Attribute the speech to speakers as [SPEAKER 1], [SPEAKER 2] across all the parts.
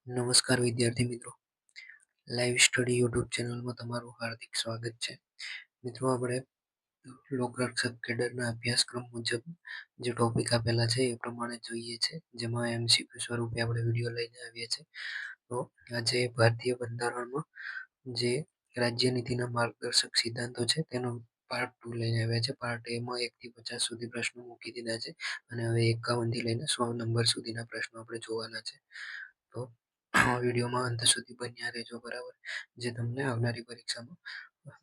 [SPEAKER 1] નમસ્કાર વિદ્યાર્થી મિત્રો, લાઈવ સ્ટડી યુટ્યુબ ચેનલમાં તમારું હાર્દિક સ્વાગત છે. મિત્રો, આપણે લોકરક્ષક કેડરના અભ્યાસક્રમ મુજબ જે ટોપિક આપેલા છે એ પ્રમાણે જોઈએ છે, જેમાં MCQ સ્વરૂપે આપણે વિડીયો લઈને આવીએ છીએ. તો આજે ભારતીય બંધારણમાં જે રાજ્ય નીતિના માર્ગદર્શક સિદ્ધાંતો છે તેનો પાર્ટ 2 લઈને આવ્યા છે. પાર્ટ એમાં 1 થી 50 સુધી પ્રશ્નો મૂકી દીધા છે અને હવે 51 થી લઈને 100 નંબર સુધીના પ્રશ્નો આપણે જોવાના છે. તો વિડીયોમાં અંત સુધી બન્યા રહેજો, બરાબર, જે તમને આવનારી પરીક્ષામાં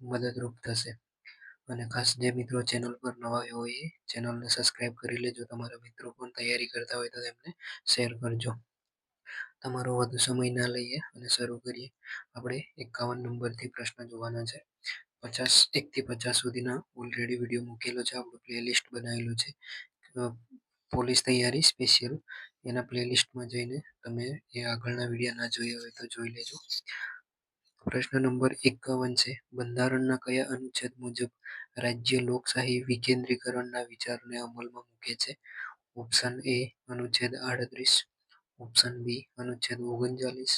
[SPEAKER 1] મદદરૂપ થશે. અને ખાસ જે મિત્રો ચેનલ પર નવા હોય એ ચેનલને સબસ્ક્રાઇબ કરી લેજો. તમારા મિત્રો પણ તૈયારી કરતા હોય તો તેમને શેર કરજો. તમારો વધુ સમય ના લઈએ અને શરૂ કરીએ. આપણે 51 નંબરથી પ્રશ્ન જોવાના છે. 1 થી 50 સુધીના ઓલરેડી વિડીયો મૂકેલો છે, આપણું પ્લેલિસ્ટ બનાવેલું છે પોલીસ તૈયારી સ્પેશિયલ. એના પ્લેલિસ્ટમાં જઈને તમે એ આગળના વિડીયો ના જોયા હોય તો જોઈ લેજો. પ્રશ્ન નંબર 51 છે, બંધારણના કયા અનુચ્છેદ મુજબ રાજ્ય લોકશાહી વિકેન્દ્રીકરણના વિચારને અમલમાં મૂકે છે? ઓપ્શન એ અનુચ્છેદ 38, ઓપ્શન બી અનુચ્છેદ 39,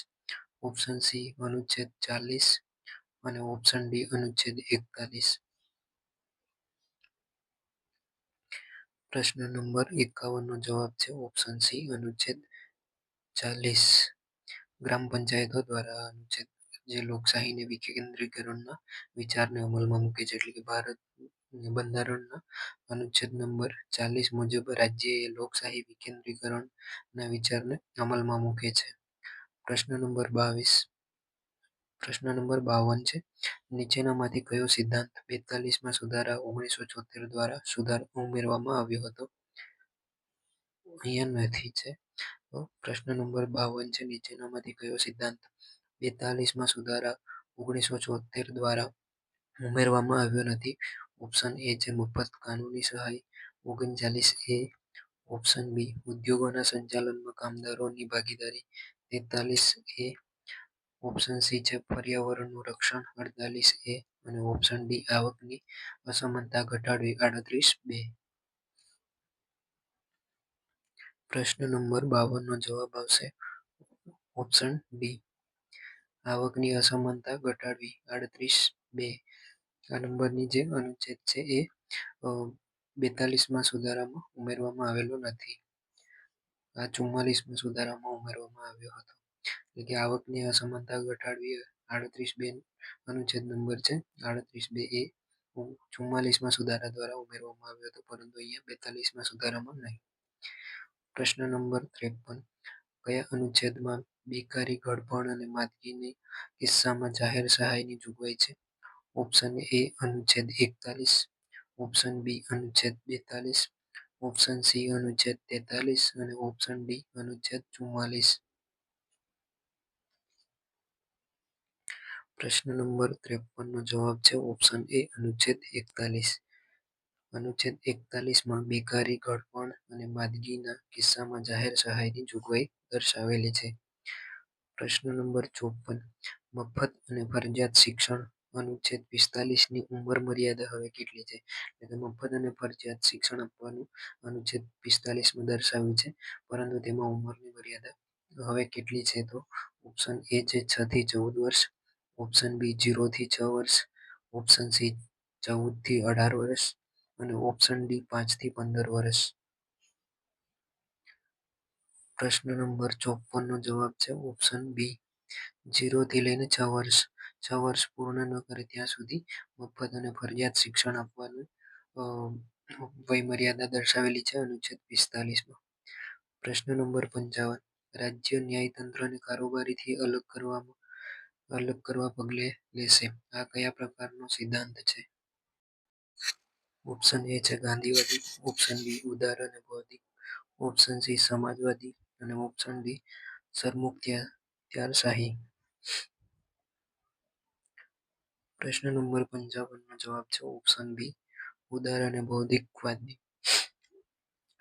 [SPEAKER 1] ઓપ્શન સી અનુચ્છેદ 40 અને ઓપ્શન ડી અનુચ્છેદ 41. પ્રશ્ન નંબર 51 નો જવાબ છે ઓપ્શન સી અનુચ્છેદ 40. ગ્રામ પંચાયતો દ્વારા અનુચ્છેદ જે લોકશાહીને વિકેન્દ્રીકરણના વિચારને અમલમાં મૂકે છે, એટલે કે ભારત બંધારણના અનુચ્છેદ નંબર 40 મુજબ રાજ્યએ લોકશાહી વિકેન્દ્રીકરણના વિચારને અમલમાં મૂકે છે. પ્રશ્ન નંબર 22. પ્રશ્ન નંબર 52 છે, નીચેનામાંથી કયો સિદ્ધાંત 42માં સુધારા 1974 દ્વારા ઉમેરવામાં આવ્યો હતો? અહીંયા નથી છે. તો પ્રશ્ન નંબર 52 છે, નીચેનામાંથી કયો સિદ્ધાંત 42માં સુધારા 1974 દ્વારા ઉમેરવામાં આવ્યો નથી? ઓપ્શન એ છે મફત કાનૂની સહાય 39 એ, ઓપ્શન બી ઉદ્યોગોના સંચાલનમાં કામદારોની ભાગીદારી 43 એ, ઓપ્શન સી છે પર્યાવરણનું રક્ષણ 48 એ અને ઓપ્શન ડી આવકની અસમાનતા ઘટાડવી 38 2. પ્રશ્ન નંબર 52 નો જવાબ આવશે ઓપ્શન ડી, આવકની અસમાનતા ઘટાડવી 38 2. આ નંબરની જે અનુચ્છેદ છે એ 42માં સુધારામાં ઉમેરવામાં આવેલો નથી. આ 44માં સુધારામાં ઉમેરવામાં આવ્યો હતો. એટલે કે આવકની અસમાનતા ઘટાડવી 38 2 અનુચ્છેદ નંબર છે. 38 2 એ 44માં સુધારા દ્વારા ઉમેરવામાં આવ્યો હતો, પરંતુ અહીંયા 42માં સુધારામાં નહીં. પ્રશ્ન નંબર 53. કયા અનુચ્છેદમાં બેકારી, ઘડપણ અને માંદગીના કિસ્સામાં જાહેર સહાયની જોગવાઈ છે? ઓપ્શન એ અનુચ્છેદ 41, ઓપ્શન બી અનુચ્છેદ 42, ઓપ્શન સી અનુચ્છેદ 43 અને ઓપ્શન ડી અનુચ્છેદ 44. પ્રશ્ન નંબર 53 નો જવાબ છે ઓપ્શન એ અનુચ્છેદ 41. અનુચ્છેદ 41માં બેકારી, ઘડપણ અને માંદગીના કિસ્સામાં જાહેર સહાયની જોગવાઈ દર્શાવેલી છે. પ્રશ્ન નંબર 54. મફત અને ફરજિયાત શિક્ષણ અનુચ્છેદ 45ની ઉંમર મર્યાદા હવે કેટલી છે? એટલે મફત અને ફરજિયાત શિક્ષણ આપવાનું અનુચ્છેદ 45માં દર્શાવ્યું છે, પરંતુ તેમાં ઉંમરની મર્યાદા હવે કેટલી છે? તો ઓપ્શન એ છે 6 થી 14 વર્ષ, ઓપ્શન બી 0 થી 6 વર્ષ, ઓપ્શન સી 14 થી 18 વર્ષ અને ઓપ્શન ડી 5 થી 15 વર્ષ. પ્રશ્ન નંબર 54 નો જવાબ છે ઓપ્શન બી, 0 થી લઈને 6 વર્ષ. 6 વર્ષ પૂર્ણ ન કરે ત્યાં સુધી મફત અને ફરજિયાત શિક્ષણ આપવાનું વયમર્યાદા દર્શાવેલી છે અનુચ્છેદ 45માં. પ્રશ્ન નંબર 55. રાજ્ય ન્યાયતંત્રને કારોબારીથી અલગ કરવા પગલે લેશે, આ કયા પ્રકારનો સિદ્ધાંત છે? ઓપ્શન એ છે ગાંધીવાદી, ઓપ્શન બી ઉદાર અને બૌદ્ધિક, ઓપ્શન સી સમાજવાદી અને ઓપ્શન ડી સરમુખત્યારશાહી. પ્રશ્ન નંબર 55 નો જવાબ છે ઓપ્શન બી ઉદાર અને બૌદ્ધિકવાદી.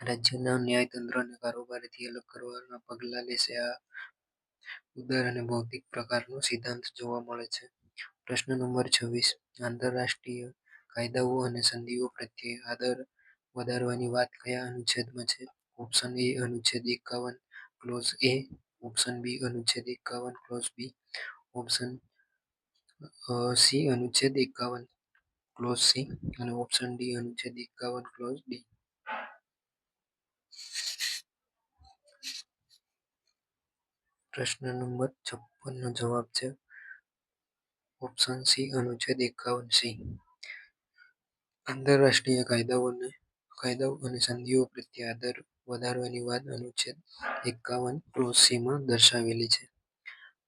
[SPEAKER 1] રાજ્યના ન્યાયતંત્રને કારોબારીથી અલગ કરવાના પગલા લેશે, આ ઉદાર અને બૌદ્ધિક પ્રકારનો સિદ્ધાંત જોવા મળે છે. પ્રશ્ન નંબર 26. આંતરરાષ્ટ્રીય કાયદાઓ અને સંધિઓ પ્રત્યે આદર વધારવાની વાત કયા અનુચ્છેદમાં છે? ઓપ્શન એ અનુચ્છેદ 51 ક્લોઝ એ, ઓપ્શન બી અનુચ્છેદ 51 ક્લોઝ બી, ઓપ્શન સી અનુચ્છેદ 51 ક્લોઝ સી અને ઓપ્શન ડી અનુચ્છેદ 51 ક્લોઝ ડી. પ્રશ્ન નંબર 56 નો જવાબ છે ઓપ્શન સી અનુચ્છેદ 51 સી. આંતરરાષ્ટ્રીય કાયદાઓ અને સંધિઓ પ્રત્યે આદર વધારવાની વાત અનુચ્છેદ 51 ક્લોઝ સી માં દર્શાવેલી છે.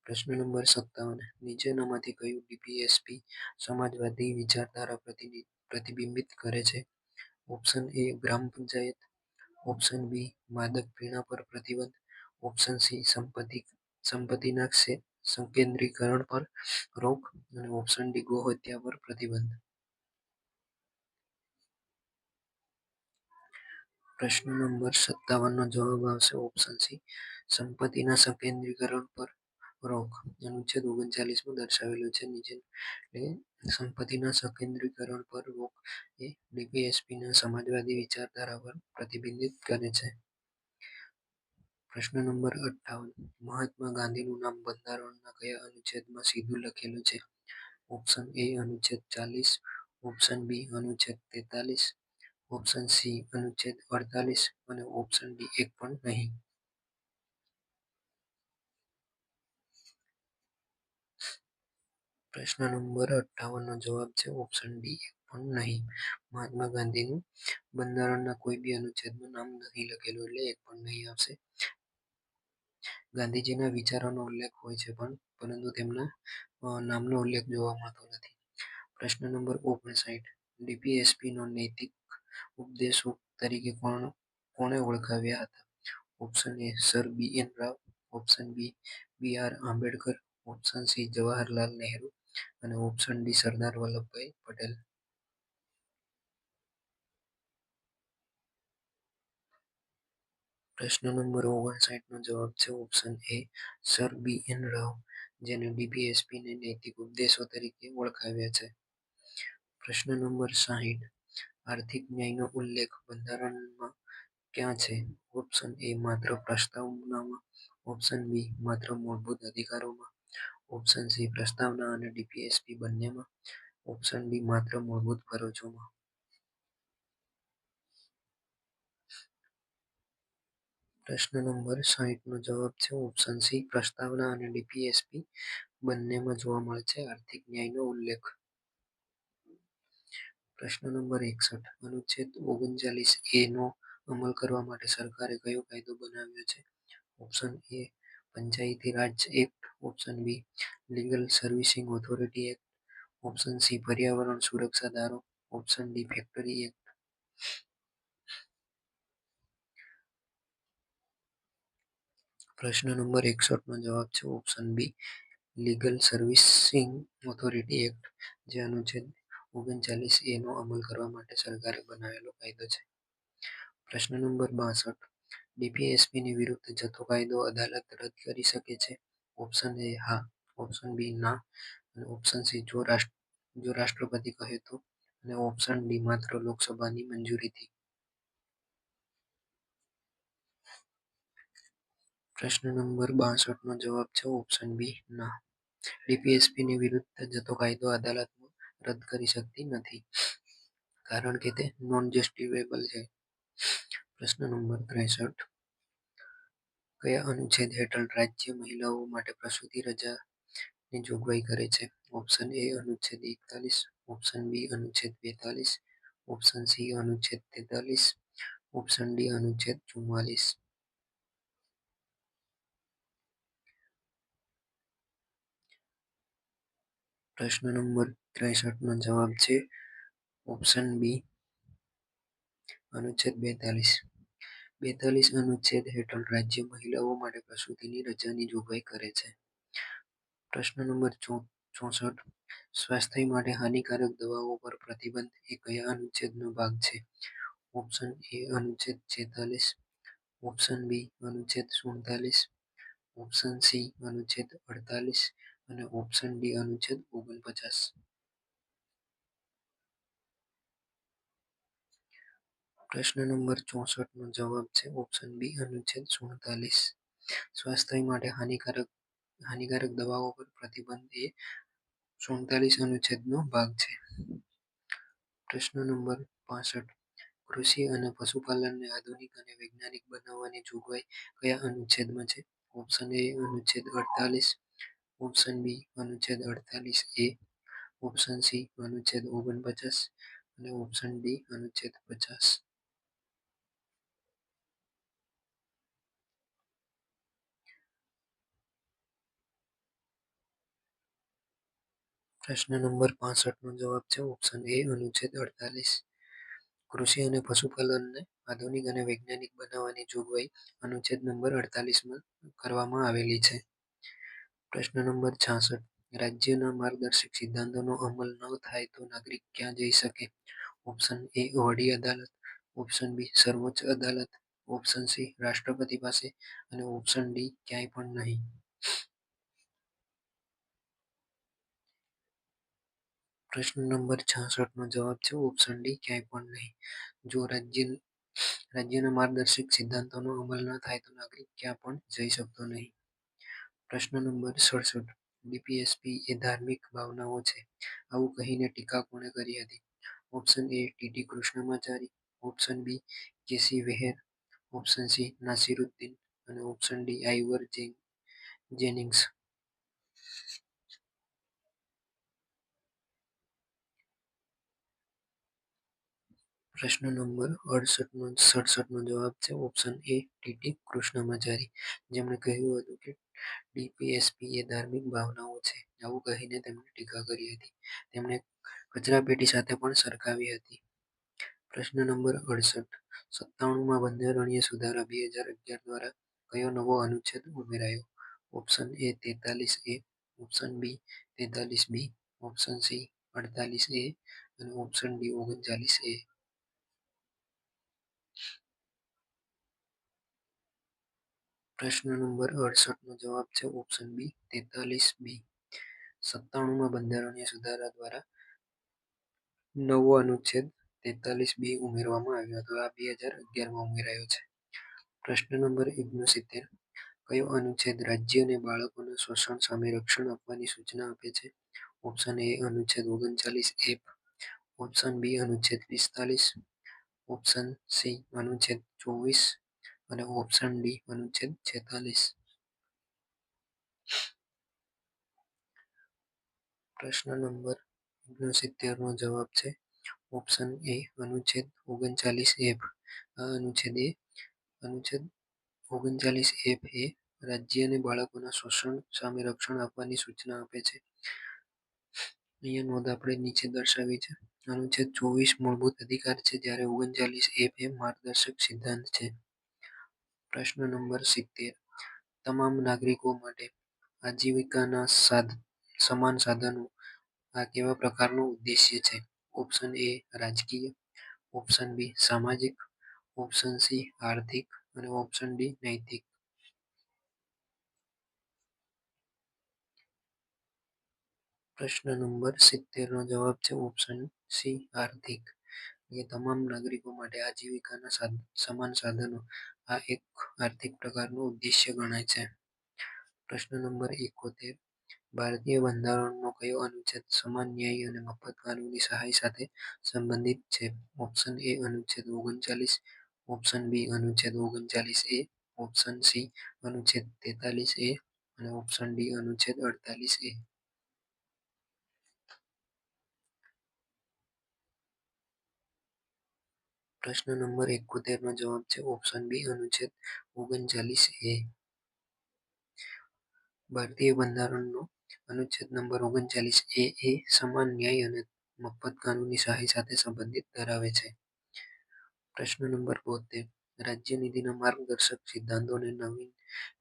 [SPEAKER 1] પ્રશ્ન નંબર 57, નીચેનામાંથી કયું ડીપીએસપી સમાજવાદી વિચારધારા પ્રતિબિંબિત કરે છે? Option A gram panchayat, option B માદક પીણા પર પ્રતિબંધ, ઓપ્શન સી સંપત્તિના સંકેન્દ્રીકરણ પર રોક અને ઓપ્શન ડી ગોહત્યા પર પ્રતિબંધ. પ્રશ્ન નંબર 57 નો જવાબ આવશે ઓપ્શન સી સંપત્તિના સંકેન્દ્રીકરણ પર રોક. અનુચ્છેદ 39 માં દર્શાવેલું છે નીચે સંપત્તિના સંકેન્દ્રીકરણ પર રોક એ ડીપીએસપીના સમાજવાદી વિચારધારા પર પ્રતિબિંબિત કરે છે. પ્રશ્ન નંબર 58, મહાત્મા ગાંધીનું નામ બંધારણના કયા અનુચ્છેદમાં સીધું લખેલું છે? ઓપ્શન એ અનુચ્છેદ 40, ઓપ્શન બી અનુચ્છેદ 43, ઓપ્શન સી અનુચ્છેદ 48 અને ઓપ્શન ડી એક પણ નહીં. પ્રશ્ન નંબર 58 નો જવાબ છે ઓપ્શન ડી એક પણ નહીં. મહાત્મા ગાંધીનું બંધારણના કોઈ બી અનુચ્છેદમાં નામ નથી લખેલું એટલે એક પણ નહીં આવશે. ગાંધીજીના વિચારોનો ઉલ્લેખ હોય છે પરંતુ તેમના નામનો ઉલ્લેખ જોવા મળતો નથી. પ્રશ્ન નંબર 59, ડીપીએસપીનો નૈતિક ઉપદેશો તરીકે કોણે ઓળખાવ્યા હતા? Option A sir B N Rao, option B B R Ambedkar, option C Jawaharlal Nehru અને ઓપ્શન ડી સરદાર વલ્લભભાઈ પટેલ. પ્રશ્ન નંબર 59 નો જવાબ છે option A sir B N Rao, જેને ડીપીએસપીને નૈતિક ઉપદેશો તરીકે ઓળખાવ્યા છે. પ્રશ્ન નંબર 60, આર્થિક ન્યાયનો ઉલ્લેખ બંધારણમાં ક્યાં છે? ઓપ્શન એ માત્ર પ્રસ્તાવનામાં, ઓપ્શન બી માત્ર મૂળભૂત અધિકારોમાં, ઓપ્શન સી પ્રસ્તાવના અને ડીપીએસપી બંનેમાં, ઓપ્શન ડી માત્ર મૂળભૂત ફરજોમાં. પ્રશ્ન નંબર 60 નો જવાબ છે ઓપ્શન સી પ્રસ્તાવના અને ડીપીએસપી બંનેમાં જોવા મળે છે આર્થિક ન્યાયનો ઉલ્લેખ. પ્રશ્ન નંબર 61, અનુચ્છેદ 39 એ નો અમલ કરવા માટે સરકારે કયો કાયદો બનાવ્યો છે? Option A panchayati raj act, option B legal servicing authority act, option C પર્યાવરણ સુરક્ષા ધારો, ઓપ્શન ડી ફેક્ટરી એક્ટ. પ્રશ્ન નંબર 61 નો જવાબ છે option B legal servicing authority act, જે અનુચ્છેદ 39 એ નો અમલ કરવા માટે સરકારે બનાવેલો કાયદો છે. પ્રશ્ન નંબર 62, ડીપીએસપીની વિરુદ્ધ જતો કાયદો અદાલત રદ કરી શકે છે? ઓપ્શન એ હા, ઓપ્શન બી ના અને ઓપ્શન સી જો રાષ્ટ્રપતિ કહે તો અને ઓપ્શન ડી માત્ર લોકસભાની મંજૂરીથી. પ્રશ્ન નંબર 62 નો જવાબ છે ઓપ્શન બી ના. ડીપીએસપીની વિરુદ્ધ જતો કાયદો અદાલત રદ કરી શકતી નથી કારણ કે તે નોન જસ્ટિફાયેબલ છે. પ્રશ્ન નંબર 63, કયા અનુચ્છેદ હેઠળ રાજ્ય મહિલાઓ માટે પ્રસૂતિ રજાની જોગવાઈ કરે છે? ઓપ્શન એ અનુચ્છેદ 41, ઓપ્શન બી અનુચ્છેદ 42, ઓપ્શન સી અનુચ્છેદ 43, ઓપ્શન ડી અનુચ્છેદ 44. પ્રશ્ન નંબર 63 નો જવાબ છે ઓપ્શન બી અનુચ્છેદ 42. 42 અનુચ્છેદ હેઠળ રાજ્ય મહિલાઓ માટે પ્રસૂતિની રજાની જોગવાઈ કરે છે. પ્રશ્ન નંબર 64, સ્વાસ્થ્ય માટે હાનિકારક દવાઓ પર પ્રતિબંધ એ કયા અનુચ્છેદનો ભાગ છે? ઓપ્શન એ અનુચ્છેદ 46, ઓપ્શન બી અનુચ્છેદ 47, ઓપ્શન સી અનુચ્છેદ 48 અને ઓપ્શન ડી અનુચ્છેદ 49. પ્રશ્ન નંબર 64 નો જવાબ છે ઓપ્શન બી અનુચ્છેદ 47. સ્વાસ્થ્ય માટે હાનિકારક દવાઓ પર પ્રતિબંધ એ 47 અનુચ્છેદનો ભાગ છે. પ્રશ્ન નંબર 65. કૃષિ અને પશુપાલનને આધુનિક અને વૈજ્ઞાનિક બનાવવાની જોગવાઈ કયા અનુચ્છેદમાં છે? ઓપ્શન એ અનુચ્છેદ 48, ઓપ્શન બી અનુચ્છેદ 48A, ઓપ્શન સી અનુચ્છેદ 49 અને ઓપ્શન ડી અનુચ્છેદ 50. પ્રશ્ન નંબર 65 નો જવાબ છે ઓપ્શન એ અનુચ્છેદ 48. કૃષિ અને પશુપાલનને આધુનિક અને વૈજ્ઞાનિક બનાવવાની જોગવાઈ અનુચ્છેદ નંબર 48માં કરવામાં આવેલી છે. પ્રશ્ન નંબર 66. રાજ્યના માર્ગદર્શક સિદ્ધાંતોનો અમલ ન થાય તો નાગરિક ક્યાં જઈ શકે? ઓપ્શન એ વડી અદાલત, ઓપ્શન બી સર્વોચ્ચ અદાલત, ઓપ્શન સી રાષ્ટ્રપતિ પાસે અને ઓપ્શન ડી ક્યાંય પણ નહીં. પ્રશ્ન નંબર 66 નો જવાબ છે ઓપ્શન ડી ક્યાંય પણ નહીં. જો રાજ્યના માર્ગદર્શક સિદ્ધાંતોનો અમલ ન થાય તો નાગરિક ક્યાં પણ જઈ શકતો નહીં. પ્રશ્ન નંબર 67. ડીપીએસપી એ ધાર્મિક ભાવનાઓ છે આવું કહીને ટીકા કોણે કરી હતી? Option A TT Krishnamachari, option B KC Wheare, option C Nasiruddin અને ઓપ્શન ડી આઇવર જેનિંગ્સ. પ્રશ્ન નંબર 67 નો જવાબ છે ઓપ્શન એ ટીટી કૃષ્ણમાચારી, જેમણે કહ્યું હતું કે ડીપીએસપી એ ધાર્મિક ભાવનાઓ છે આવું કહીને તેમણે ટીકા કરી હતી. તેમણે કચરાપેટી સાથે પણ સરખાવી હતી. પ્રશ્ન નંબર 68. 97માં બંધારણીય સુધારા 2011 દ્વારા કયો નવો અનુચ્છેદ ઉમેરાયો? Option A 43A, option B 43B, option C 48A અને ઓપ્શન ડી 39A. પ્રશ્ન નંબર 68 નો જવાબ છે ઓપ્શન બી 43B. 97માં બંધારણીય સુધારા દ્વારા નવો અનુચ્છેદ 43B ઉમેરવામાં આવ્યો હતો. આ 2011માં ઉમેરાયો છે. પ્રશ્ન નંબર 69. કયો અનુચ્છેદ રાજ્યને બાળકોના શોષણ સામે રક્ષણ આપવાની સૂચના આપે છે? ઓપ્શન એ અનુચ્છેદ 39F, ઓપ્શન બી અનુચ્છેદ 45, ઓપ્શન સી અનુચ્છેદ 24 અને ઓપ્શન ડી અનુચ્છેદ 46. પ્રશ્ન નંબર 69 નો જવાબ છે ઓપ્શન એ અનુચ્છેદ 39F. આ અનુચ્છેદ 39F એ રાજ્યને બાળકોના શોષણ સામે રક્ષણ આપવાની સૂચના આપે છે. અહીંયા નોંધ આપણે નીચે દર્શાવી છે. અનુચ્છેદ 24 મૂળભૂત અધિકાર છે જ્યારે 39F એ માર્ગદર્શક સિદ્ધાંત છે. પ્રશ્ન નંબર 70. તમામ નાગરિકો માટે આજીવિકાના સમાન સાધનો આ કેવા પ્રકારનો ઉદ્દેશ્ય છે? ઓપ્શન એ રાજકીય, ઓપ્શન બી સામાજિક, ઓપ્શન સી આર્થિક અને ઓપ્શન ડી નૈતિક. પ્રશ્ન નંબર 70 નો જવાબ છે ઓપ્શન સી આર્થિક. તમામ નાગરિકો માટે આજીવિકાના સમાન સાધનો આ એક આર્થિક પ્રકારનો ઉદ્દેશ્ય ગણાય છે. પ્રશ્ન નંબર 71. ભારતીય બંધારણનો કયો અનુચ્છેદ સમાન ન્યાય અને મફત કાનૂની સહાય સાથે સંબંધિત છે? ઓપ્શન એ અનુચ્છેદ 39, ઓપ્શન બી અનુચ્છેદ 39A, ઓપ્શન સી અનુચ્છેદ 43A અને ઓપ્શન ડી અનુચ્છેદ 48A. પ્રશ્ન નંબર 71 નો જવાબ છે ઓપ્શન બી અનુચ્છેદ 39A. ભારતીય બંધારણનો અનુચ્છેદ નંબર 39A એ સમાન ન્યાય અને મફત કાનૂની સહાય સાથે સંબંધિત ધરાવે છે. પ્રશ્ન નંબર 72. રાજ્ય નીતિના માર્ગદર્શક સિદ્ધાંતોને નવીન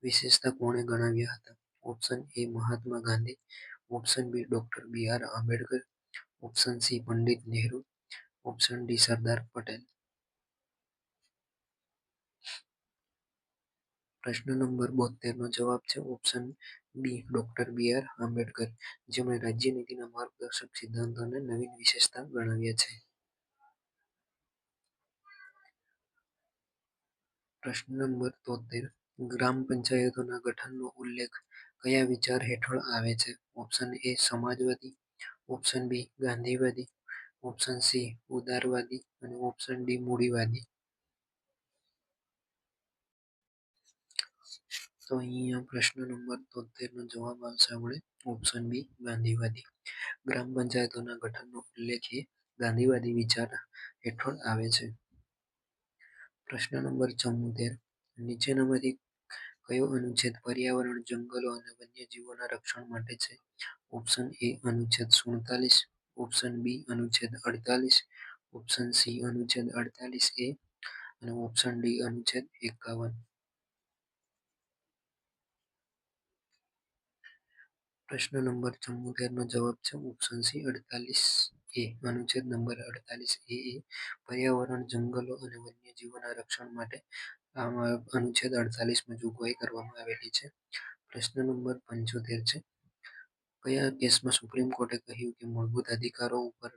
[SPEAKER 1] વિશેષતા કોણે ગણાવ્યા હતા? Option A Mahatma Gandhi, option B doctor BR Ambedkar, option C Pandit Nehru, option D Sardar Patel. પ્રશ્ન નંબર 72 નો જવાબ છે option B doctor BR Ambedkar, જેમણે રાજ્ય નીતિના માર્ગદર્શક સિદ્ધાંતોને નવીન વિશેષતા ગણાવ્યા છે. પ્રશ્ન નંબર 73. ગ્રામ પંચાયતોના ગઠનનો ઉલ્લેખ કયા વિચાર હેઠળ આવે છે? ઓપ્શન એ સમાજવાદી, ઓપ્શન બી ગાંધીવાદી, ઓપ્શન સી ઉદારવાદી અને ઓપ્શન ડી મૂડીવાદી. તો અહીંયા પ્રશ્ન નંબર 73 નો જવાબ આવશે આપણે ઓપ્શન બી ગાંધીવાદી. ગ્રામ પંચાયતોના ગઠનનો ઉલ્લેખ એ ગાંધીવાદી વિચાર હેઠળ આવે છે. પ્રશ્ન નંબર 74, નીચેનામાંથી કયો અનુચ્છેદ પર્યાવરણ, જંગલો અને વન્યજીવોના રક્ષણ માટે છે? ઓપ્શન એ અનુચ્છેદ 47, ઓપ્શન બી અનુચ્છેદ 48, ઓપ્શન સી અનુચ્છેદ 48A અને ઓપ્શન ડી અનુચ્છેદ 51. પ્રશ્ન નંબર 74 નો જવાબ છે ઓપ્શન સી 48A. અનુચ્છેદ નંબર 48A એ પર્યાવરણ, જંગલો અને વન્યજીવોના રક્ષણ માટે આમાં અનુચ્છેદ 48માં જોગવાઈ કરવામાં આવેલી છે. પ્રશ્ન નંબર 75 છે. કયા કેસમાં સુપ્રીમ કોર્ટે કહ્યું કે મૂળભૂત અધિકારો ઉપર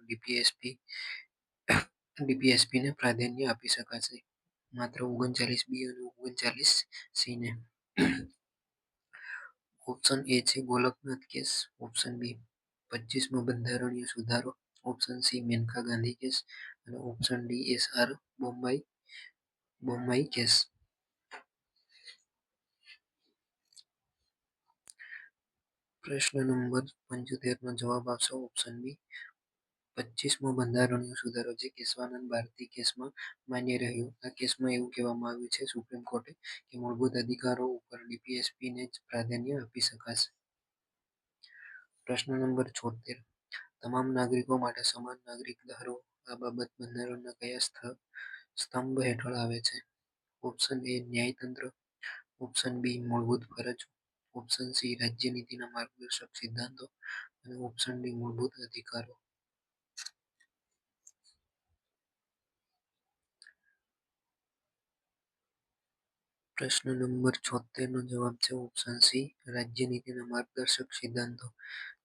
[SPEAKER 1] ડીપીએસપીને પ્રાધાન્ય આપી શકાશે? માત્ર 39B અને 39C ને. ઓપ્શન એ છે ગોલકનાથ કેસ, ઓપ્શન બી 25મો બંધારણીય સુધારો, option C Maneka Gandhi case અને option D SR Bommai case. પ્રશ્ન નંબર 75 નો જવાબ આવશે ઓપ્શન બી 25મો બંધારણીય સુધારો, જે કેશવાનંદ ભારતી કેસમાં માન્ય રહ્યું. આ કેસમાં એવું કહેવામાં આવ્યું છે સુપ્રીમ કોર્ટે કે મૂળભૂત અધિકારો ઉપર ડીપીએસપીને જ પ્રાધાન્ય આપી શકાશે. પ્રશ્ન નંબર 76, તમામ નાગરિકો માટે સમાન નાગરિક ધારો આ બાબત બંધારણના કયા સ્તંભ હેઠળ આવે છે? ઓપ્શન એ ન્યાયતંત્ર, ઓપ્શન બી મૂળભૂત ફરજો, ઓપ્શન સી રાજ્યનીતિના માર્ગદર્શક સિદ્ધાંતો અને ઓપ્શન ડી મૂળભૂત અધિકારો. પ્રશ્ન નંબર 76 નો જવાબ છે ઓપ્શન સી રાજ્યનીતિના માર્ગદર્શક સિદ્ધાંતો.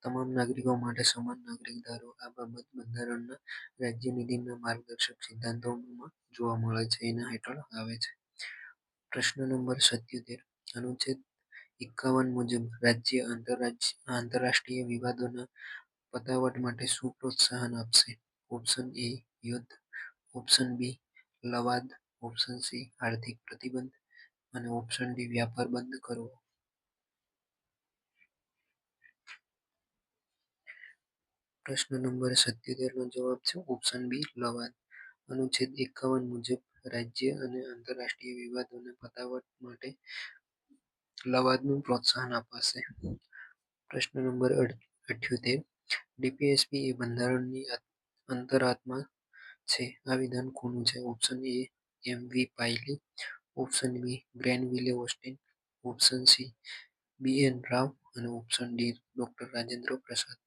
[SPEAKER 1] તમામ નાગરિકો માટે સમાન નાગરિક ધારો આ બાબત બંધારણના રાજ્યનીતિના માર્ગદર્શક સિદ્ધાંતોમાં જોવા મળે છે, એના હેઠળ આવે છે. પ્રશ્ન નંબર 77, અનુચ્છેદ 51 મુજબ રાજ્ય આંતરરાષ્ટ્રીય વિવાદોના પતાવટ માટે શું પ્રોત્સાહન આપશે? ઓપ્શન એ યુદ્ધ, ઓપ્શન બી લવાદ, ઓપ્શન સી આર્થિક પ્રતિબંધ અને ઓપ્શન ડી વ્યાપાર બંધ કરવો. પ્રશ્ન નંબર 77 નો જવાબ છે ઓપ્શન બી લવાદ. અનુચ્છેદ 51 મુજબ રાજ્ય અને આંતરરાષ્ટ્રીય વિવાદોને પતાવટ માટે લવાદનું પ્રોત્સાહન અપાશે. પ્રશ્ન નંબર 78, ડીપીએસપી એ બંધારણની અંતરાત્મા છે. આ વિધાન કોનું છે? Option A MV Pylee, option B Granville Austin, option C BN Rau અને option D doctor Rajendra Prasad.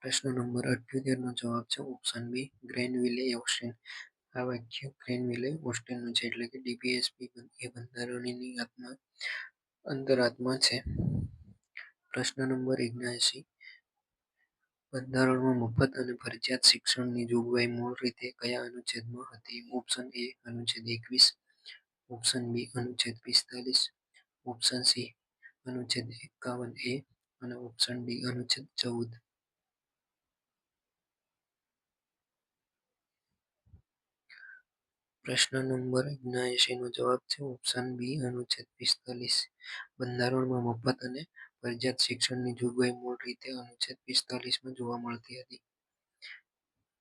[SPEAKER 1] પ્રશ્ન નંબર 78 નો જવાબ છે ઓપ્શન બી ગ્રેનવિલે ઓસ્ટિન. આ વાક્ય ગ્રેનવિલે ઓસ્ટિનનું છે, એટલે કે ડીપીએસપી એ બંધારણની અંતરાત્મા છે. પ્રશ્ન નંબર 79, બંધારણમાં મફત અને ફરજિયાત શિક્ષણની જોગવાઈ મૂળ રીતે કયા અનુચ્છેદમાં હતી? ઓપ્શન એ અનુચ્છેદ 21, ઓપ્શન બી અનુચ્છેદ 45, ઓપ્શન સી અનુચ્છેદ 51A અને ઓપ્શન ડી અનુચ્છેદ 14. પ્રશ્ન નંબર 79 નો જવાબ છે ઓપ્શન બી અનુચ્છેદ 45. બંધારણમાં મફત અને ફરજિયાત શિક્ષણની જોગવાઈ મૂળ રીતે અનુચ્છેદ 45માં જોવા મળતી હતી.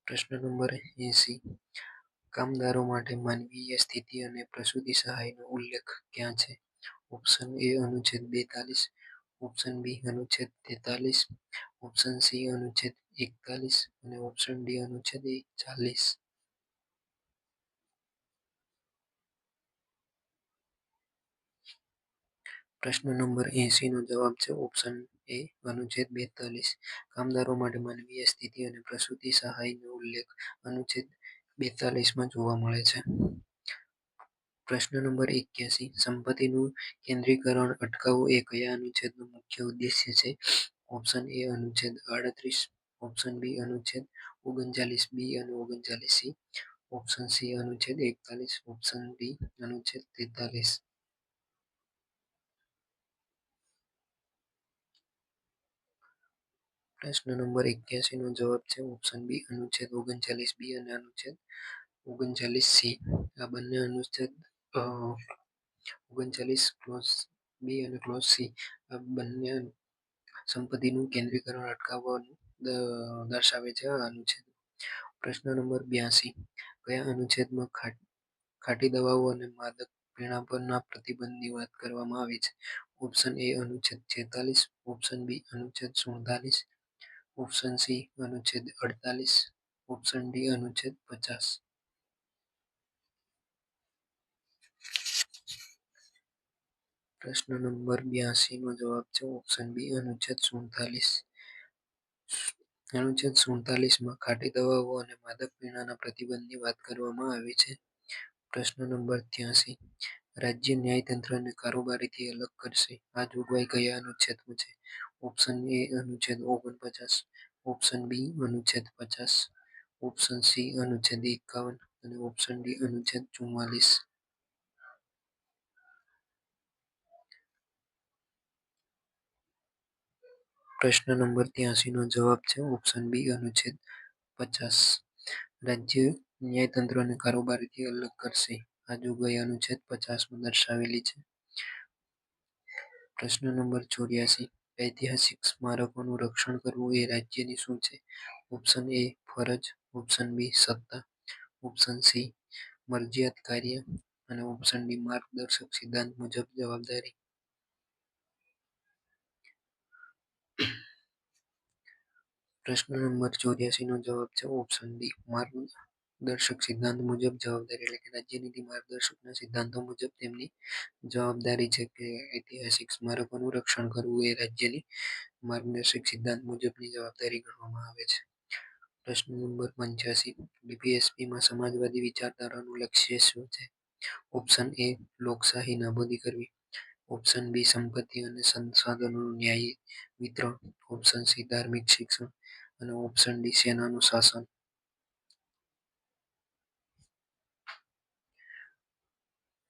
[SPEAKER 1] પ્રશ્ન નંબર 80, કામદારો માટે માનવીય સ્થિતિ અને પ્રસૂતિ સહાયનો ઉલ્લેખ ક્યાં છે? ઓપ્શન એ અનુચ્છેદ 42, ઓપ્શન બી અનુચ્છેદ 43, ઓપ્શન સી અનુચ્છેદ 41 અને ઓપ્શન ડી અનુચ્છેદ 40. પ્રશ્ન નંબર 80 નો જવાબ છે ઓપ્શન એ અનુચ્છેદ 42. કામદારો માટે માનવીય સ્થિતિ અને પ્રસૂતિ સહાયનો ઉલ્લેખ અનુચ્છેદ 42માં જોવા મળે છે. પ્રશ્ન નંબર 81, સંપત્તિનું કેન્દ્રીકરણ અટકાવવું એ કયા અનુચ્છેદનો મુખ્ય ઉદ્દેશ્ય છે? ઓપ્શન એ અનુચ્છેદ 38, ઓપ્શન બી અનુચ્છેદ ઓગણચાલીસ બી અને ઓગણચાલીસ સી. ઓપ્શન સી અનુચ્છેદ 41, ઓપ્શન ડી અનુચ્છેદ 43. પ્રશ્ન નંબર 81 નો જવાબ છે ઓપ્શન બી અનુચ્છેદ 39 બી અને અનુચ્છેદ 39 સી. આ બંને અનુચ્છેદ 39 ક્લોઝ બી અને ક્લોઝ સી આ બંને સંપત્તિનું કેન્દ્રીકરણ અટકાવવાનું દર્શાવે છે આ અનુચ્છેદ. પ્રશ્ન નંબર 82 કયા અનુચ્છેદમાં ખાટી દવાઓ અને માદક પીણા પરના પ્રતિબંધની વાત કરવામાં આવી છે? ઓપ્શન એ અનુચ્છેદ 46, ઓપ્શન બી અનુચ્છેદ 47, ઓપ્શન સી અનુચ્છેદ 48, ઓપ્શન ડી અનુચ્છેદ 50. પ્રશ્ન નંબર 82 નો જવાબ છે ઓપ્શન બી અનુચ્છેદ 47. અનુચ્છેદ 47 માં ખાટી દવાઓ અને માદક પીણાના પ્રતિબંધની વાત કરવામાં આવી છે. પ્રશ્ન નંબર 83 રાજ્ય ન્યાયતંત્રને કારોબારીથી અલગ કરશે આ જોગવાઈ કયા અનુચ્છેદમાં છે? ઓપ્શન એ અનુચ્છેદ 49, ઓપ્શન બી અનુચ્છેદ 50, ઓપ્શન સી અનુચ્છેદ 51 અને ઓપ્શન ડી અનુચ્છેદ 44. પ્રશ્ન નંબર 83 નો જવાબ છે ઓપ્શન બી અનુચ્છેદ 50. રાજ્ય ન્યાયતંત્રને કારોબારીથી અલગ કરશે આ જોગવાઈ અનુચ્છેદ 50 માં દર્શાવેલી છે. પ્રશ્ન નંબર 84 ઐતિહાસિક સ્મારકોનું રક્ષણ કરવું એ રાજ્યની શું છે? ઓપ્શન એ ફરજ, ઓપ્શન બી સત્તા, ઓપ્શન સી મરજિયાત કાર્ય અને ઓપ્શન ડી માર્ગદર્શક સિદ્ધાંત મુજબ જવાબદારી. પ્રશ્ન નંબર 84 નો જવાબ છે ઓપ્શન ડી માર્ગદર્શક સિદ્ધાંત મુજબ જવાબદારી. એટલે કે રાજ્ય નીતિ માર્ગદર્શકના સિદ્ધાંતો મુજબ તેમની જવાબદારી છે કે ઐતિહાસિક સ્મારકોનું રક્ષણ કરવું એ રાજ્યની માર્ગદર્શક સિદ્ધાંત મુજબની જવાબદારી ગણવામાં આવે છે. પ્રશ્ન નંબર 85 ડીપીએસપીમાં સમાજવાદી વિચારધારાનું લક્ષ્ય શું છે? ઓપ્શન એ લોકશાહી નાબૂદી કરવી, ઓપ્શન બી સંપત્તિ અને સંસાધનોનું ન્યાયી વિતરણ, ઓપ્શન સી ધાર્મિક શિક્ષણ અને ઓપ્શન ડી સેનાનું શાસન.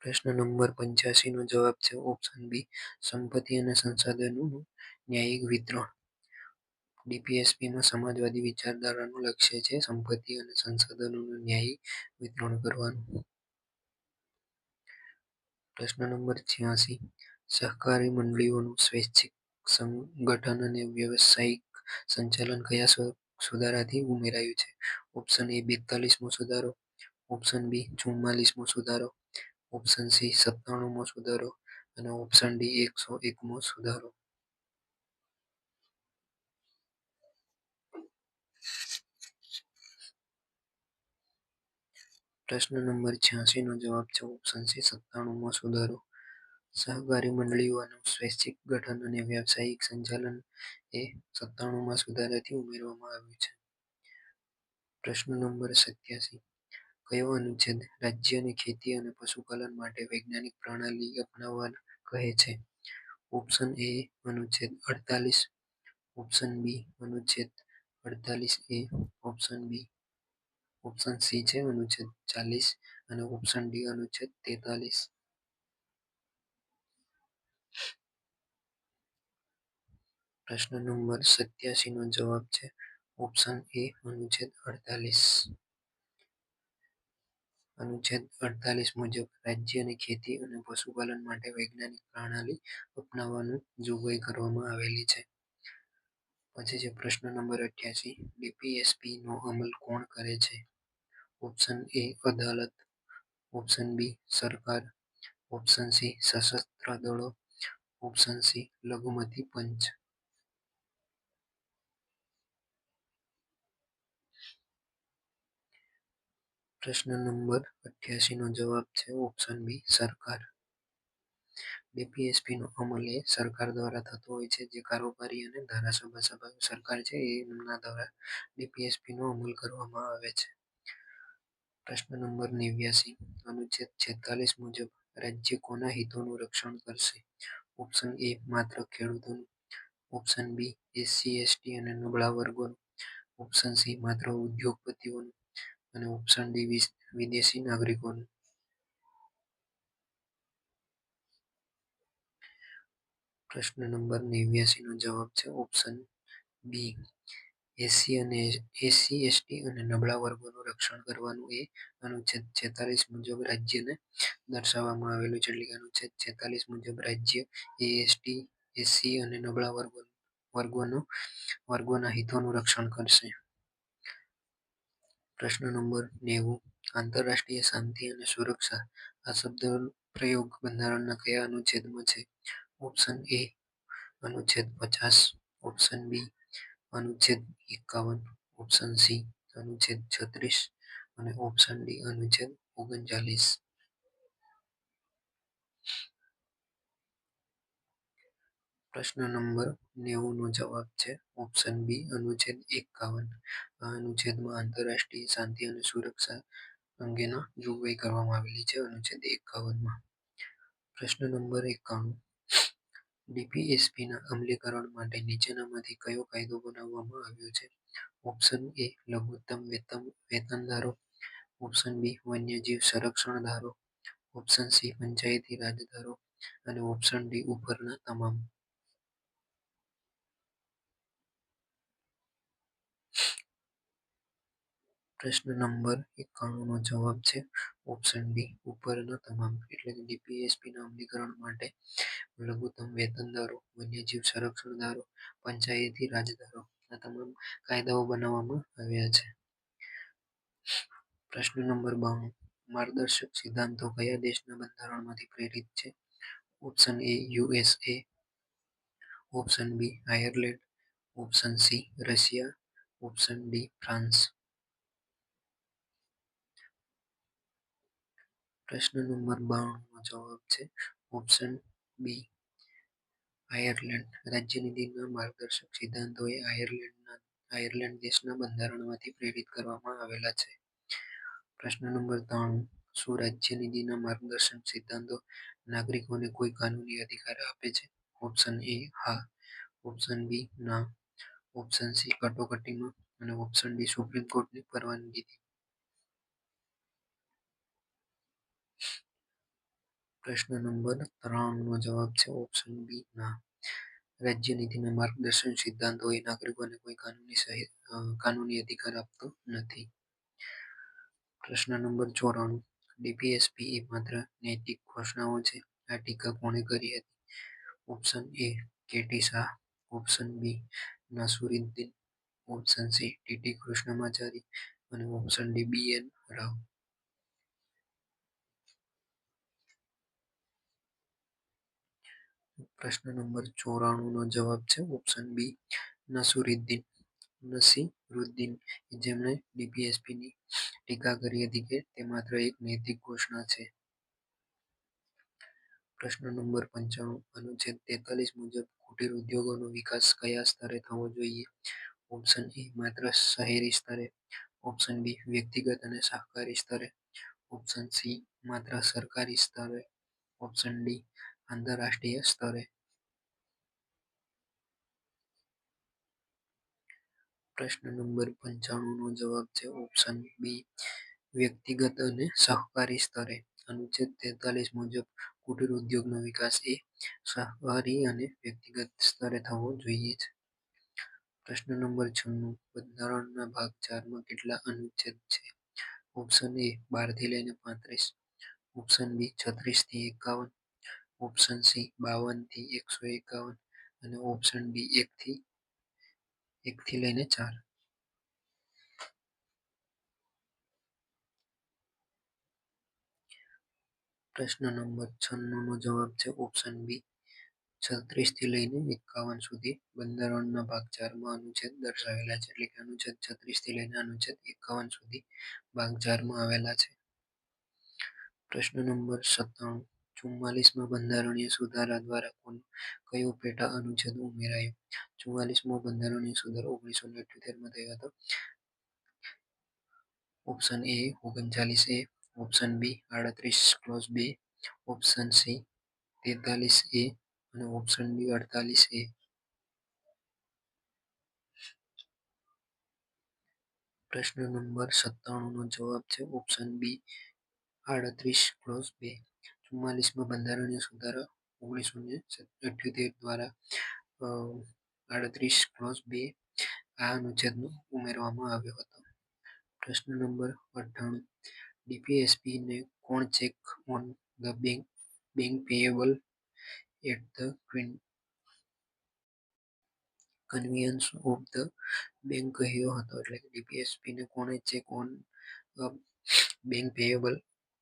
[SPEAKER 1] પ્રશ્ન નંબર 85 નો જવાબ છે ઓપ્શન બી સંપત્તિ અને સંસાધનોનું ન્યાયિક વિતરણ. ડીપીએસપીમાં સમાજવાદી વિચારધારાનું લક્ષ્ય છે સંપત્તિ અને સંસાધનોનું ન્યાયી વિતરણ કરવાનું. પ્રશ્ન નંબર 86 સહકારી મંડળીઓનું સ્વૈચ્છિક સંગઠન અને વ્યવસાયિક સંચાલન કયા સુધારાથી ઉમેરાયું છે? ઓપ્શન એ 42મો સુધારો, ઓપ્શન બી 44મો સુધારો, ઓપ્શન સી 97મો સુધારો અને ઓપ્શન ડી 101મો સુધારો. પ્રશ્ન નંબર 86 નો જવાબ છે ઓપ્શન સી 97મો સુધારો. સહકારી મંડળીઓનું સ્વૈચ્છિક ગઠન અને વ્યવસાયિક સંચાલન એ 97મા સુધારાથી ઉમેરવામાં આવ્યું છે. પ્રશ્ન નંબર 87 કયો અનુચ્છેદ રાજ્યને ખેતી અને પશુપાલન માટે વૈજ્ઞાનિક પ્રણાલી અપનાવવા કહે છે? ઓપ્શન એ અનુચ્છેદ 48, ઓપ્શન બી અનુચ્છેદ 48 એ, ઓપ્શન સી છે અનુચ્છેદ 40 અને ઓપ્શન ડી અનુચ્છેદ 43. પ્રશ્ન નંબર 87 નો જવાબ છે ઓપ્શન એ અનુચ્છેદ 48. અનુચ્છેદ 48 મુજબ રાજ્યને ખેતી અને પશુપાલન માટે વૈજ્ઞાનિક પ્રણાલી અપનાવવાનું જોગવાઈ કરવામાં આવેલી છે. પછી છે પ્રશ્ન નંબર 88 ડીપીએસપી નો અમલ કોણ કરે છે? ઓપ્શન એ અદાલત, ઓપ્શન બી સરકાર, ઓપ્શન સી સશસ્ત્ર દળો, ઓપ્શન સી લઘુમતી પંચ. પ્રશ્ન નંબર 88 નો જવાબ છે ઓપ્શન બી સરકાર. ડીપીએસપી નો અમલ એ સરકાર દ્વારા થતો હોય છે જે કારોબારી અને ધારાસભા સરકાર છે એમના દ્વારા ડીપીએસપી નો અમલ કરવામાં આવે છે. પ્રશ્ન નંબર 89 અનુચ્છેદ 46 મુજબ રાજ્ય કોના હિતોનું રક્ષણ કરશે? ઓપ્શન એ માત્ર ખેડૂતોનું, ઓપ્શન બી એસસી એસટી અને નબળા વર્ગોનું, ઓપ્શન સી માત્ર ઉદ્યોગપતિઓનું અને ઓપ્શન ડી વિદેશી નાગરિકોનું. પ્રશ્ન નંબર 89 નો જવાબ છે ઓપ્શન બી. એસસી એસટી અને નબળા વર્ગોનું રક્ષણ કરવાનું એ અનુચ્છેદ 46 મુજબ રાજ્યને દર્શાવવામાં આવેલું છે. એટલે કે અનુચ્છેદ 46 મુજબ રાજ્ય એસસી અને નબળા વર્ગોના હિતોનું રક્ષણ કરશે. પ્રશ્ન નંબર 90 આંતરરાષ્ટ્રીય શાંતિ અને સુરક્ષા આ શબ્દનો પ્રયોગ બંધારણના કયા અનુચ્છેદમાં છે? ઓપ્શન એ અનુચ્છેદ 50, ઓપ્શન બી અનુચ્છેદ 51, ઓપ્શન સી અનુચ્છેદ 36 અને ઓપ્શન ડી અનુચ્છેદ 39. પ્રશ્ન નંબર 90 નો જવાબ છે ઓપ્શન બી અનુચ્છેદ 51. આ અનુચ્છેદમાં આંતરરાષ્ટ્રીય શાંતિ અને સુરક્ષા અંગેના જોગવાઈ કરવામાં આવેલી છે અનુચ્છેદ 51માં. પ્રશ્ન નંબર 91 ડીપીએસપીના અમલીકરણ માટે નીચેનામાંથી કયો કાયદો બનાવવામાં આવ્યો છે? ઓપ્શન એ લઘુત્તમ વેતન ધારો, ઓપ્શન બી વન્યજીવ સંરક્ષણ ધારો, ઓપ્શન સી પંચાયતી રાજ ધારો અને ઓપ્શન ડી ઉપરના તમામ. પ્રશ્ન નંબર 91 નો જવાબ છે ઓપ્શન ડી ઉપરના તમામ. એટલે કે ડીપીએસપીના અમલીકરણ માટે લઘુત્તમ વેતન ધારો, વન્યજીવ સંરક્ષણ ધારો, પંચાયતી રાજ ધારો આ તમામ કાયદાઓ બનાવવામાં આવ્યા છે. પ્રશ્ન નંબર 92 માર્ગદર્શક સિદ્ધાંતો કયા દેશના બંધારણમાંથી પ્રેરિત છે? Option A USA, option B Ireland, option C Russia, option D France. પ્રશ્ન નંબર 92 નો જવાબ છે ઓપ્શન બી આયર્લેન્ડ. રાજ્યનીતિના માર્ગદર્શક સિદ્ધાંતો એ આયર્લેન્ડ દેશના બંધારણમાંથી પ્રેરિત કરવામાં આવેલા છે. પ્રશ્ન નંબર 93 શું રાજ્યનીતિના માર્ગદર્શક સિદ્ધાંતો નાગરિકોને કોઈ કાનૂની અધિકાર આપે છે? ઓપ્શન એ હા, ઓપ્શન બી ના, ઓપ્શન સી કટોકટીમાં અને ઓપ્શન ડી સુપ્રીમ કોર્ટની પરવાનગીથી. પ્રશ્ન નંબર 93 નો જવાબ છે ઓપ્શન બી ના. રાજ્યનીતિના માર્ગદર્શન સિદ્ધાંતો એ નાગરિકોને કોઈ કાનૂની અધિકાર આપતો નથી. પ્રશ્ન નંબર 94 ડીપીએસપી એ માત્ર નૈતિક ઘોષણાઓ છે. આ ટીકા કોણે કરી હતી? Option A KT Shah, option B Nasiruddin, option C TT Krishnamachari અને ઓપ્શન ડી બીએન રાવ. પ્રશ્ન નંબર 94 નો જવાબ છે ઓપ્શન બી નસીરુદ્દીન જેમણે ડીપીએસપીની ટીકા કરી હતી કે તે માત્ર એક નૈતિક ઘોષણા છે. પ્રશ્ન નંબર 95 અનુચ્છેદ 43 મુજબ કુટીર ઉદ્યોગોનો વિકાસ કયા સ્તરે થવો જોઈએ? ઓપ્શન એ માત્ર શહેરી સ્તરે, ઓપ્શન બી વ્યક્તિગત અને સહકારી સ્તરે, ઓપ્શન સી માત્ર સરકારી સ્તરે, ઓપ્શન ડી આંતરરાષ્ટ્રીય સ્તરે. પ્રશ્ન નંબર 95 નો જવાબ છે ઓપ્શન બી વ્યક્તિગત અને સહકારી સ્તરે. અનુચ્છેદ 43 મુજબ કુટીર ઉદ્યોગનો વિકાસ એ સહકારી અને વ્યક્તિગત સ્તરે થવો જોઈએ છે. પ્રશ્ન નંબર 96 બંધારણના ભાગ 4માં કેટલા અનુચ્છેદ છે? ઓપ્શન એ 12 થી લઈને 35, ઓપ્શન બી 36 થી 51, ઓપ્શન સી 52 થી 151 અને ઓપ્શન ડી 1 થી લઈને 4. પ્રશ્ન નંબર 96 નો જવાબ છે ઓપ્શન બી 36 થી લઈને 51 સુધી બંધારણના ભાગ 4માં અનુચ્છેદ દર્શાવેલા છે. એટલે કે અનુચ્છેદ 36 થી લઈને અનુચ્છેદ 51 સુધી ભાગ 4માં આવેલા છે. પ્રશ્ન નંબર 97 44માં બંધારણીય સુધારા દ્વારા કયો પેટા અનુચ્છેદ ઉમેરાયો? 44મો બંધારણીય સુધારો 1978માં થયો હતો. Option A 39 A, option B 38 clause 2, option C 43 A અને ઓપ્શન ડી 48 એ. પ્રશ્ન નંબર 97 નો જવાબ છે ઓપ્શન બી 38 ક્લોઝ 2. 44માં બંધારણીય સુધારા 1978 દ્વારા 38 ક્લોઝ 2 આ અનુચ્છેદનો ઉમેરવામાં આવ્યો હતો. પ્રશ્ન નંબર 98, ડીપીએસપી ને કોણ cheque on the bank payable at the convenience of the bank કહ્યો હતો? એટલે કે ડીપીએસપી ને કોણે cheque on bank payable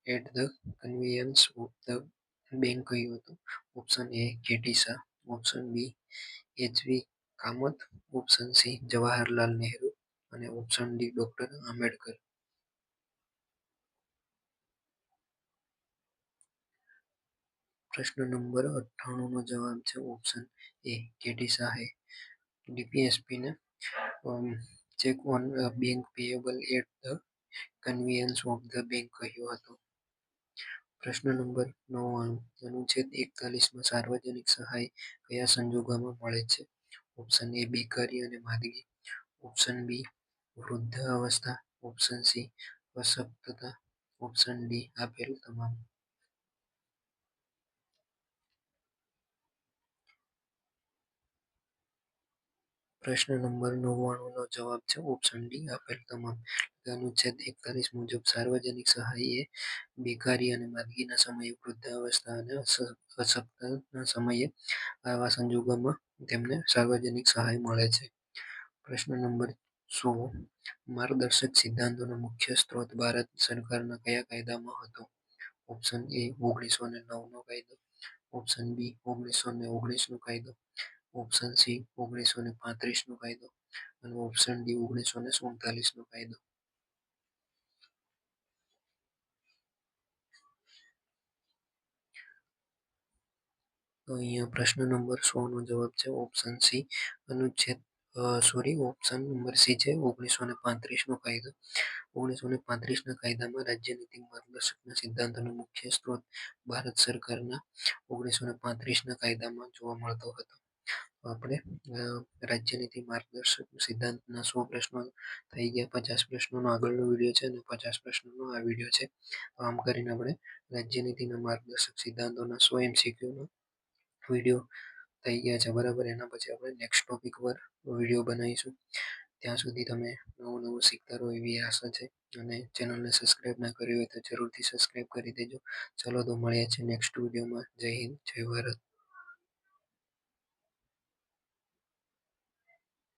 [SPEAKER 1] at the convenience of the bank કહ્યું હતું? Option A KT Shah, option B HV. Kamath, option C Jawaharlal Nehru અને ઓપ્શન ડી ડોક્ટર આંબેડકર. પ્રશ્ન નંબર 98 નો જવાબ છે ઓપ્શન એ કેટી શાહે ડીપીએસપી ને cheque on bank payable at the convenience of the bank કહ્યું હતું. પ્રશ્ન નંબર 99, અનુચ્છેદ 41માં સાર્વજનિક સહાય કયા સંજોગોમાં મળે છે? ઓપ્શન એ બેકારી અને માંદગી, ઓપ્શન બી વૃદ્ધાવસ્થા, ઓપ્શન સી અશક્તતા, ઓપ્શન ડી આપેલ તમામ. પ્રશ્ન નંબર 99 નો જવાબ છે ઓપ્શન ડી આપેલ તમામ. અનુચ્છેદ 41 મુજબ સાર્વજનિક સહાય એ બેકારી અને માંદગીના સમયે, વૃદ્ધાવસ્થા અને અશક્તતાના સમયે આવા સંજોગોમાં તેમને સાર્વજનિક સહાય મળે છે. પ્રશ્ન નંબર 100, માર્ગદર્શક સિદ્ધાંતોનો મુખ્ય સ્ત્રોત ભારત સરકારના કયા કાયદામાં હતો? ઓપ્શન એ 1909 નો કાયદો, ઓપ્શન બી 1919 નો કાયદો, ઓપ્શન સી 1935 નો કાયદો અને ઓપ્શન ડી 1947 નો કાયદો. તો અહીંયા પ્રશ્ન નંબર 100 નો જવાબ છે option C option number C છે 1935 નો કાયદો. 1935 ના કાયદામાં રાજ્ય નીતિ માર્ગદર્શકના સિદ્ધાંતોનો મુખ્ય સ્ત્રોત ભારત સરકારના 1935 ના કાયદામાં જોવા મળતો હતો. આપણે રાજ્ય નીતિ માર્ગદર્શક સિદ્ધાંતના 100 પ્રશ્નો થઈ ગયા. 50 પ્રશ્નોનો આગળનો વિડીયો છે અને 50 પ્રશ્નોનો આ વિડીયો છે. આમ કરીને આપણે રાજ્ય નીતિના માર્ગદર્શક સિદ્ધાંતોના 100 MCQ વિડીયો થઈ ગયા છે. બરાબર, એના પછી આપણે નેક્સ્ટ ટોપિક પર વિડીયો બનાવીશું. ત્યાં સુધી તમે નવું નવું શીખતા રહો એવી આશા છે અને ચેનલને સબસ્ક્રાઈબ ના કરી હોય તો જરૂરથી સબસ્ક્રાઈબ કરી દેજો. ચલો તો મળીએ છીએ નેક્સ્ટ વિડીયોમાં. જય હિન્દ, જય ભારત.